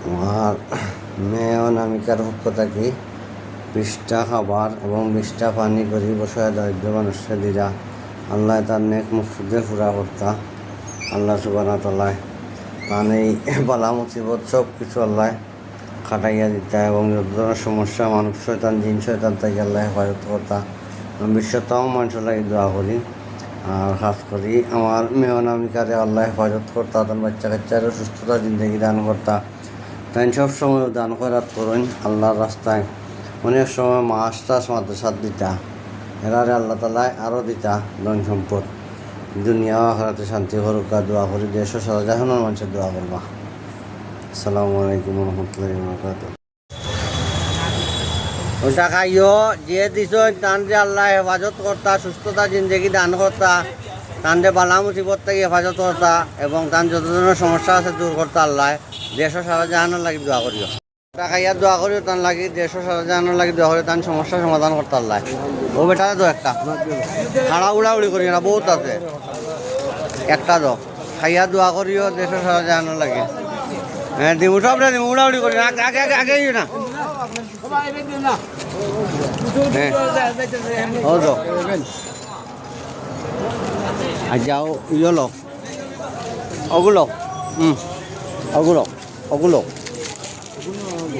আর মেয়ে অনামিকার পক্ষ থাকি 20টা খাবার এবং 20টা পানি করি বসায় দরিদ্র মানুষকে দিরা আল্লাহ তার নেক মুকসুদে পুরা করতা আল্লাহ সুবহানাহু ওয়া তাআলা তার এই বালা মুসিবত সব কিছু আল্লাহ খাটাইয়া দিতা এবং যত ধরনের সমস্যা মানব শয়তান জিন শয়তান থেকে আল্লাহ হেফাজত করতা বিশ্বতম মানুষের লাগে দোয়া করি। আর খাস করি আমার মেয়ে অনামিকারে আল্লাহ হেফাজত করতা তার বাচ্চা কাচ্চারও সুস্থতা জিন্দগি দান করতা তাই সব সময় দান করাত করুন আল্লাহর রাস্তায়। অনেক সময় মাছ টাছ মাদ্রাসাত দিতা এরারে আল্লাহ তালায় আরও দিতা ধন সম্পদ দুনিয়া আখিরাতে শান্তি করুকা দোয়া করি দেশ সারা জাহানের মানুষের দোয়া করবা। আসসালামু আলাইকুম রহমতুল্লাহি ওয়া বারাকাতুহু। ওটা খাইও যে দিছ তান যে আল্লাহ হেফাজত করতা সুস্থতা জিন্দগি দান করতা তান যে বালা মুসিবত থেকে হেফাজত করতা এবং তান যত ধরনের সমস্যা আছে দূর করতা আল্লাহ দেশ সারা জাহানের লাগি দোয়া করিও। ওটা খাইয়া দোয়া করিও তান লাগি দেশ সারা জাহানের লাগি দোয়া করিও তান সমস্যার সমাধান করতা আল্লাহ। ও বেটা দো একটা খাড়া উড়াউড়ি করি না বহুত আছে একটা দো খাইয়া দোয়া করিও দেশ সারা জাহানের লাগে। হ্যাঁ দিমু সবটা দিমু উড়াউড়ি করি না আগে আগে আগে না হ্যাঁ ও তো আর যাও ইয়েলো ওগুলো ওগুলো ওগুলো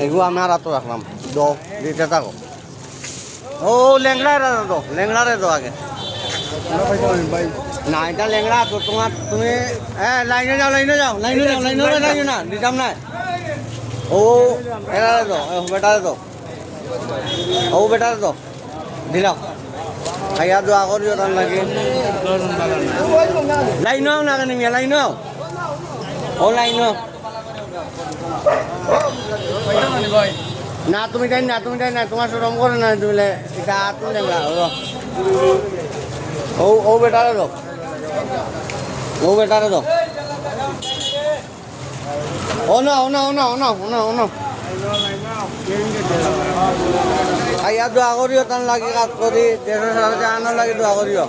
এগুলো আমি আর তো রাখলাম দো দিতে থাকো। ও ল্যাংড়ারে দো আগে না এটা ল্যাংড়া তো তোমার তুমি হ্যাঁ লাইনে যাও না দিতাম না। ও এটারে দো বেটারে দো ও বেটারে দো দিলাম খাইয়া দোয়া করিও তার লাগে লাইন না কেন মিয়া লাইন ও লাইন না তুমি যাই না তোমার সরম করে না তুমি এটা তুমি ল্যাংড়া ও বেটারে দো ও না খাইয়া দোয়া করিও তার লাগে কাজ করি দেশ সারা আনার লাগে দোয়া করিও।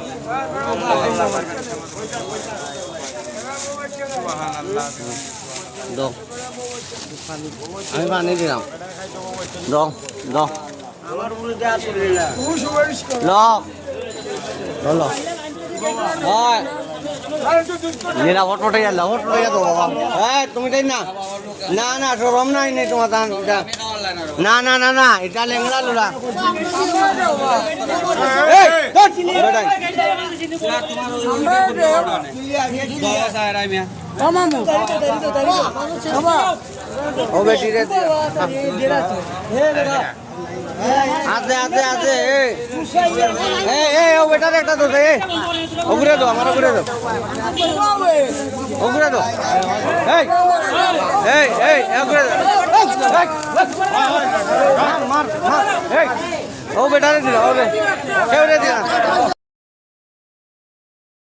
আমি পানি দিলাম তুমি তাই না সরম নাই তোমার না এটা লেংড়া লোলা ও বেটি রে আছে ও বেটার একটা দোষ ওগুলো দো আমার ওগুলো দো ও বেটারে দিল